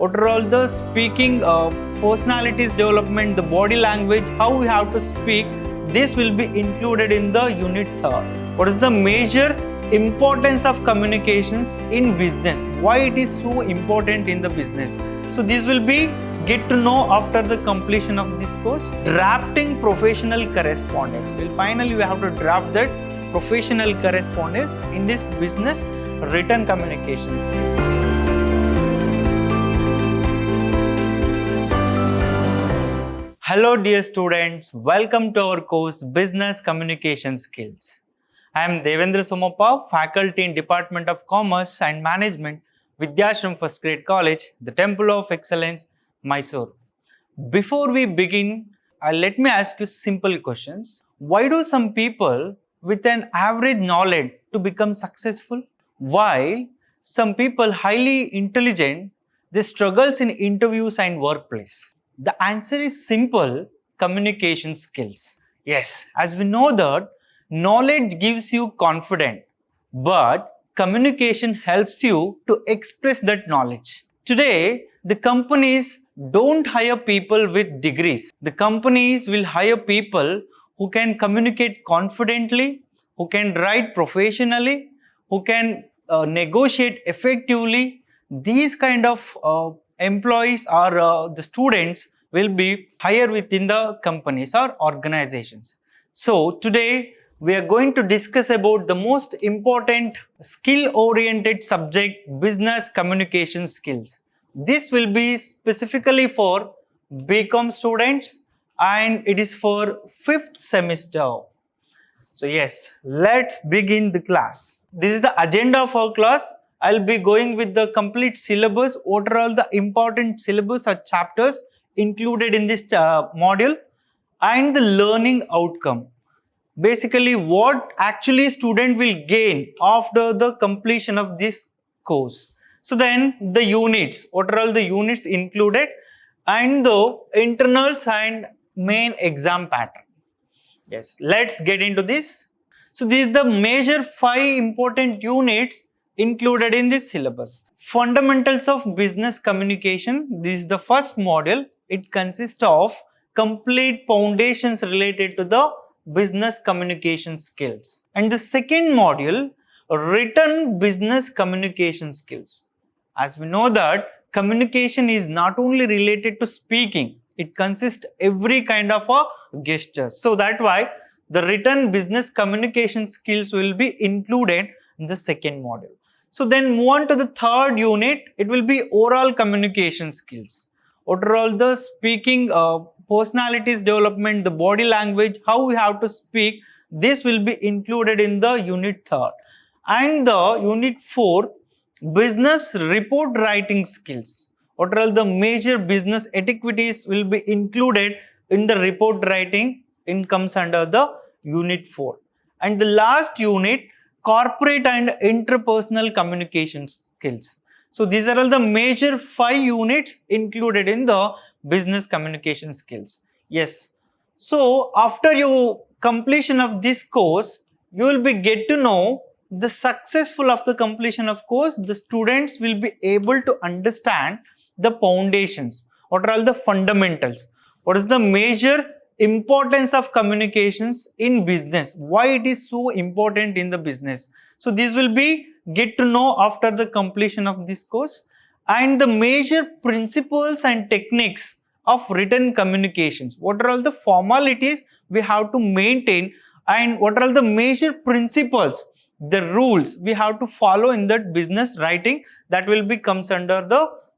what are all the speaking personalities development, the body language, how we have to speak. This will be included in the unit 3rd. What is the major importance of communications in business? Why it is so important in the business? So this will be get to know after the completion of this course. Drafting professional correspondence. Well, finally we have to draft that professional correspondence in this business written communication skills. Hello dear students, welcome to our course Business Communication Skills. I am Devendra Somappa, faculty in Department of Commerce and Management, Vidhyaashram First Grade College, the Temple of Excellence, MYSURU. Before we begin, let me ask you simple questions. Why do some people with an average knowledge to become successful? Why some people highly intelligent, they struggles in interviews and workplace? The answer is simple: communication skills. Yes, as we know that knowledge gives you confidence, but communication helps you to express that knowledge. Today, the companies don't hire people with degrees. The companies will hire people who can communicate confidently, who can write professionally, who can negotiate effectively. These kind of employees or the students will be hired within the companies or organizations. So today we are going to discuss about the most important skill oriented subject, business communication skills. This will be specifically for BCom students and it is for 5th semester. So yes, let's begin the class. This is the agenda of our class. I'll be going with the complete syllabus. What are all the important syllabus or chapters included in this module and the learning outcome. Basically, what actually student will gain after the completion of this course. So then the units, what are all the units included and the internals and main exam pattern. Yes, let's get into this. So these are the major 5 important units included in this syllabus. Fundamentals of business communication. This is the first module. It consists of complete foundations related to the business communication skills. And the second module, written business communication skills. As we know that communication is not only related to speaking, it consists every kind of a gesture. So that's why the written business communication skills will be included in the second module. So then move on to the third unit. It will be oral communication skills. What are all the speaking personalities development, the body language, how we have to speak. This will be included in the unit 3rd. And the unit 4, business report writing skills. What are all the major business etiquettes will be included in the report writing. It comes under the unit 4. And the last unit, corporate and interpersonal communication skills. So these are all the major 5 units included in the business communication skills. Yes. So after your completion of this course, you will be get to know the successful of the completion of course, the students will be able to understand the foundations. What are all the fundamentals? What is the major importance of communications in business? Why it is so important in the business? So this will be get to know after the completion of this course and the major principles and techniques of written communications. What are all the formalities we have to maintain and what are all the major principles, the rules we have to follow in that business writing, that will be comes under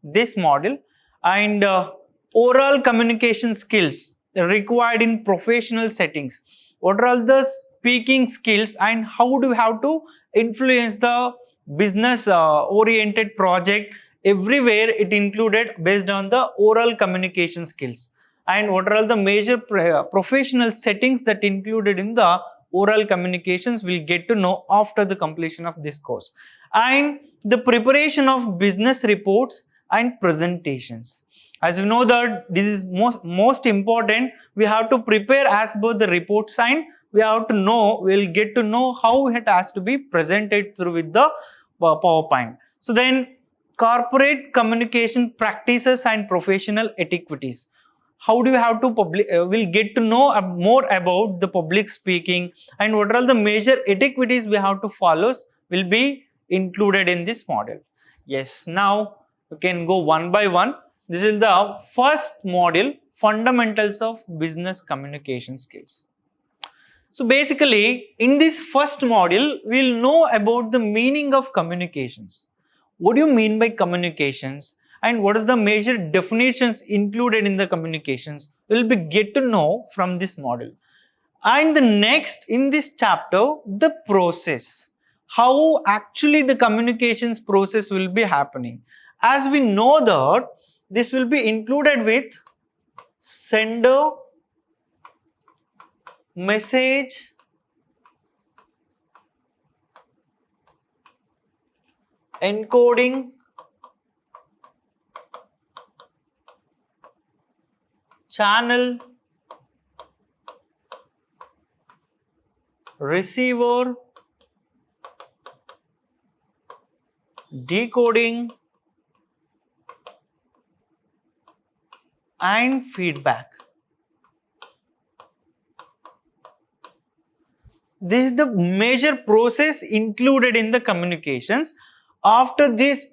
this module. And oral communication skills required in professional settings. What are all the speaking skills and how do we have to influence the business oriented project? Everywhere it included based on the oral communication skills. And what are all the major professional settings that included in the oral communications we'll get to know after the completion of this course. And the preparation of business reports and presentations. As you know that this is most important, we have to prepare as per the report sign. We have to know, we'll get to know how it has to be presented through with the PowerPoint. So then corporate communication practices and professional etiquettes. How do you have to we'll get to know more about the public speaking and what are the major etiquettes we have to follow will be included in this model. Yes, now you can go one by one. This is the first module, fundamentals of business communication skills. So basically, in this first module, we'll know about the meaning of communications. What do you mean by communications? And what is the major definitions included in the communications? We'll be get to know from this module. And the next in this chapter, the process. How actually the communications process will be happening. As we know that this will be included with sender, message, encoding, channel, receiver, decoding, and feedback. This is the major process included in the communications. After this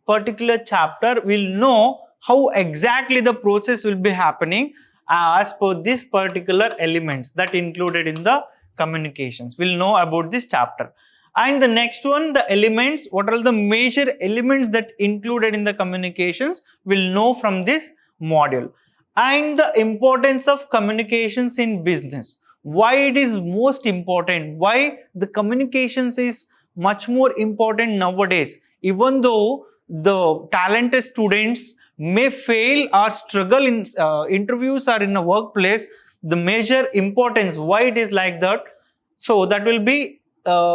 particular chapter, we'll know how exactly the process will be happening as per this particular elements that included in the communications. We'll know about this chapter. And the next one, the elements, what are the major elements that included in the communications, we'll know from this module. And the importance of communications in business. Why it is most important, why the communications is much more important nowadays, even though the talented students may fail or struggle in interviews or in a workplace, the major importance why it is like that, so that will be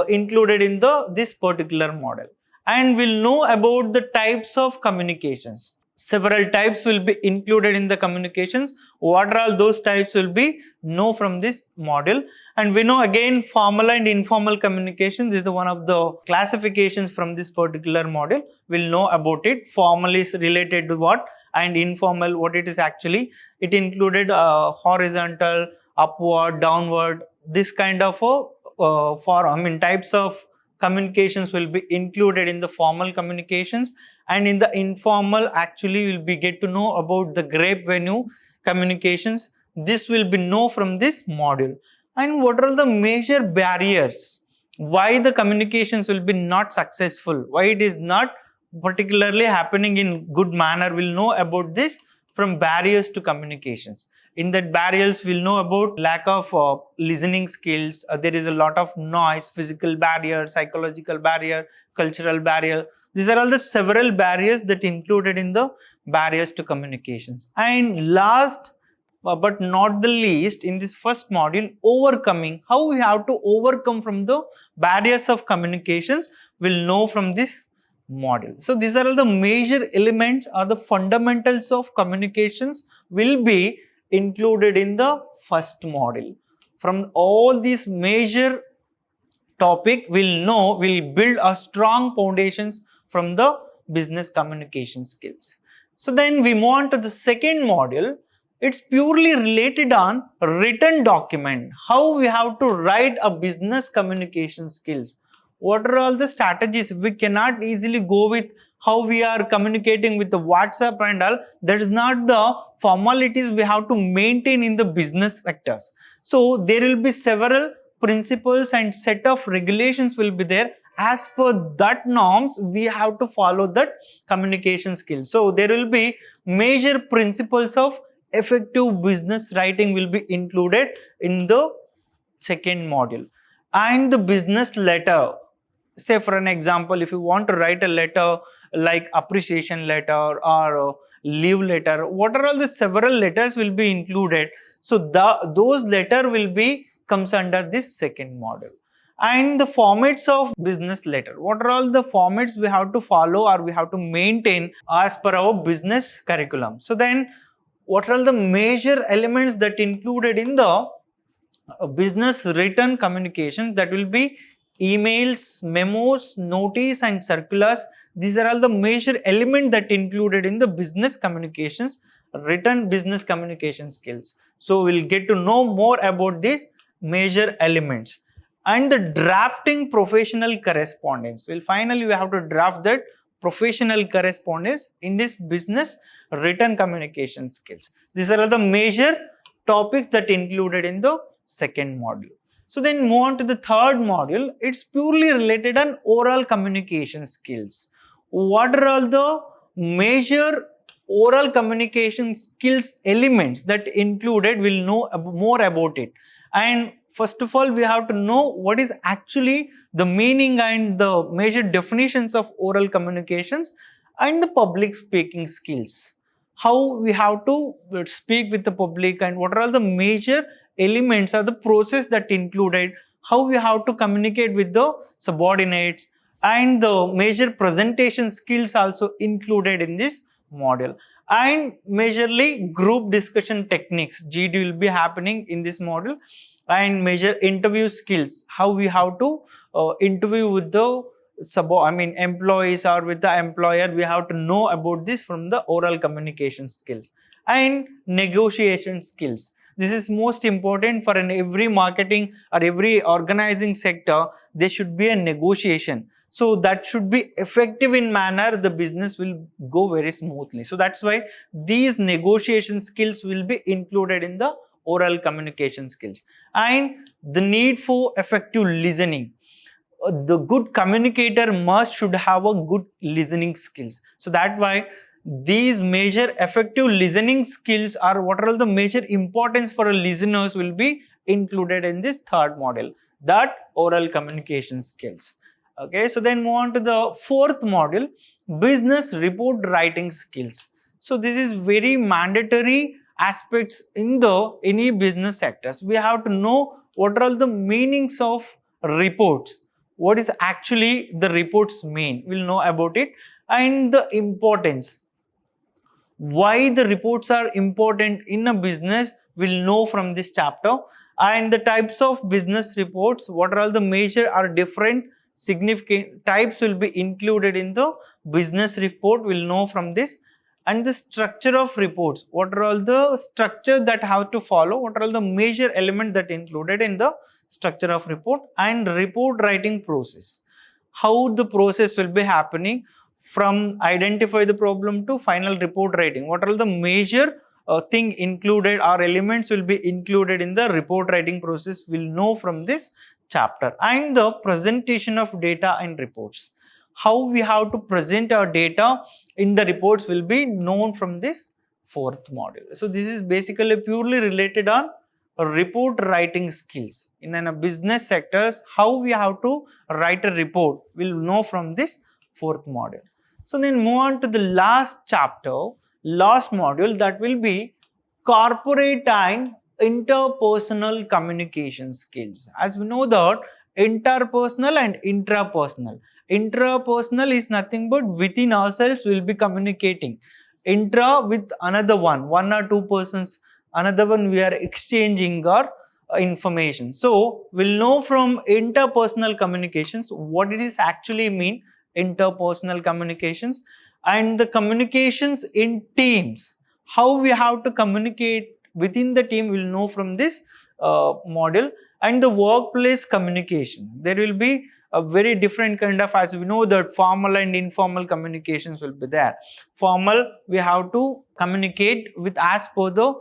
included in this particular model. And we'll know about the types of communications. Several types will be included in the communications. What are all those types will be know from this model. And we know again formal and informal communication. This is one of the classifications from this particular model. We'll know about it. Formal is related to what, and informal what it is actually. It included horizontal, upward, downward. This kind of types of communications will be included in the formal communications. And in the informal, actually will be get to know about the grape venue communications. This will be know from this module. And what are the major barriers, why the communications will be not successful, why it is not particularly happening in good manner, we'll know about this from barriers to communications. In that barriers, we'll know about lack of listening skills. There is a lot of noise, physical barrier, psychological barrier, cultural barrier. These are all the several barriers that included in the barriers to communications. And last but not the least, in this first module, overcoming, how we have to overcome from the barriers of communications, we'll know from this module. So these are all the major elements or the fundamentals of communications will be included in the first module. From all these major topic, we'll build a strong foundations from the business communication skills. So then we move on to the second module. It's purely related on written document, how we have to write a business communication skills. What are all the strategies? We cannot easily go with how we are communicating with the WhatsApp and all. That is not the formalities we have to maintain in the business sectors. So there will be several principles and set of regulations will be there. As per that norms, we have to follow that communication skills. So there will be major principles of effective business writing will be included in the second module. And the business letter, say for an example, if you want to write a letter like appreciation letter or leave letter, what are all the several letters will be included. So those letter will be comes under this second module. And the formats of business letter, what are all the formats we have to follow or we have to maintain as per our business curriculum. So then what are the major elements that included in the business written communication? That will be emails, memos, notice and circulars. These are all the major elements that included in the business communications, written business communication skills. So we'll get to know more about these major elements. And the drafting professional correspondence. Well, finally we have to draft that professional correspondence in this business written communication skills. These are all the major topics that included in the second module. So then move on to the third module. It's purely related on oral communication skills. What are all the major oral communication skills elements that included? We'll know more about it. And first of all, we have to know what is actually the meaning and the major definitions of oral communications and the public speaking skills. How we have to speak with the public and what are all the major elements or the process that included, how we have to communicate with the subordinates, and the major presentation skills also included in this module. And majorly group discussion techniques, GD, will be happening in this module. And major interview skills, how we have to interview with the employees or with the employer. We have to know about this from the oral communication skills. And negotiation skills, this is most important for every marketing or every organizing sector. There should be a negotiation, so that should be effective in manner, the business will go very smoothly. So that's why these negotiation skills will be included in the oral communication skills. And the need for effective listening. The good communicator should have a good listening skills. So that's why these major effective listening skills are what are all the major importance for listeners will be included in this third module, that oral communication skills. Okay, so then move on to the fourth module, business report writing skills. So this is very mandatory aspects in the any business sectors. We have to know what are all the meanings of reports, what is actually the reports mean, we'll know about it, and the importance, why the reports are important in a business, we'll know from this chapter. And the types of business reports, what are all the major or different significant types will be included in the business report, we'll know from this. And the structure of reports, what are all the structure that have to follow, what are all the major elements that included in the structure of report. And report writing process, how the process will be happening from identify the problem to final report writing, what are all the major thing included or elements will be included in the report writing process, we'll know from this chapter. And the presentation of data and reports, how we have to present our data in the reports will be known from this fourth module. So this is basically purely related on report writing skills. In a business sectors, how we have to write a report, we'll know from this fourth module. So then move on to the last chapter, last module, that will be corporate and interpersonal communication skills. As we know that interpersonal and intrapersonal. Intrapersonal is nothing but within ourselves we'll be communicating. Intra with another one or two persons, another one we are exchanging our information. So we'll know from interpersonal communications what it is actually mean, interpersonal communications. And the communications in teams, how we have to communicate within the team, we'll know from this model. And the workplace communication, there will be a very different kind of, as we know that formal and informal communications will be there. Formal, we have to communicate with as per the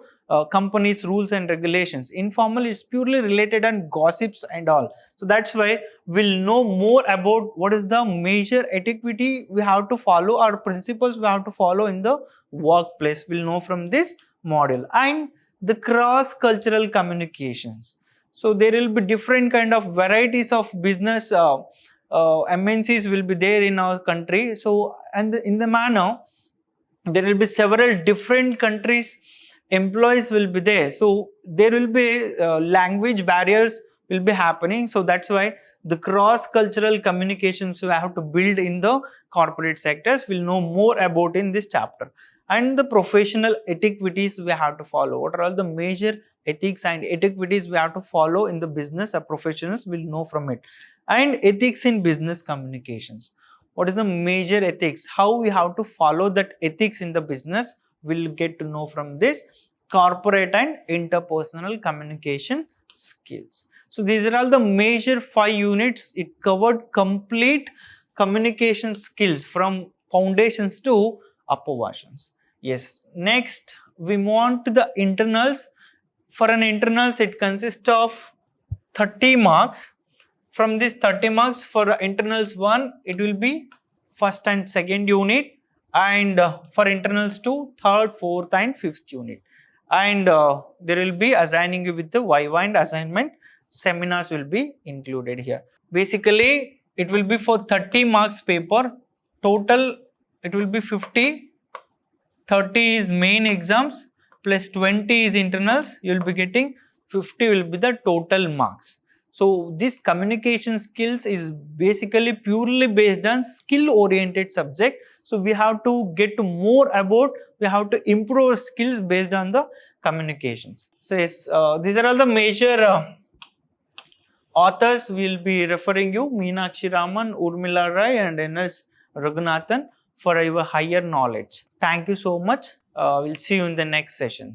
company's rules and regulations. Informal is purely related on gossips and all. So that's why we'll know more about what is the major etiquette we have to follow, or principles we have to follow in the workplace, we'll know from this model. And the cross-cultural communications. So there will be different kind of varieties of business MNCs will be there in our country. So and in the manner, there will be several different countries employees will be there. So there will be language barriers will be happening. So that's why the cross-cultural communications we have to build in the corporate sectors, we'll know more about in this chapter. And the professional etiquettes we have to follow, what are all the major ethics and etiquettes we have to follow in the business or professionals, will know from it. And ethics in business communications, what is the major ethics, how we have to follow that ethics in the business. We'll get to know from this corporate and interpersonal communication skills. So these are all the major 5 units. It covered complete communication skills from foundations to upper versions. Yes, next we move on to the internals. For an internals, it consists of 30 marks. From this 30 marks for internals 1, it will be first and second unit, and for internals 2, third, fourth and fifth unit. And there will be assigning you with the viva and assignment seminars will be included here. Basically, it will be for 30 marks paper. Total, it will be 50. 30 is main exams plus 20 is internals. You will be getting 50 will be the total marks. So this communication skills is basically purely based on skill oriented subject. So we have to get to more about, we have to improve our skills based on the communications. So yes, these are all the major authors. Will be referring you Meenakshi Raman, Urmila Rai and N.S. Raghunathan for your higher knowledge. Thank you so much. We'll see you in the next session.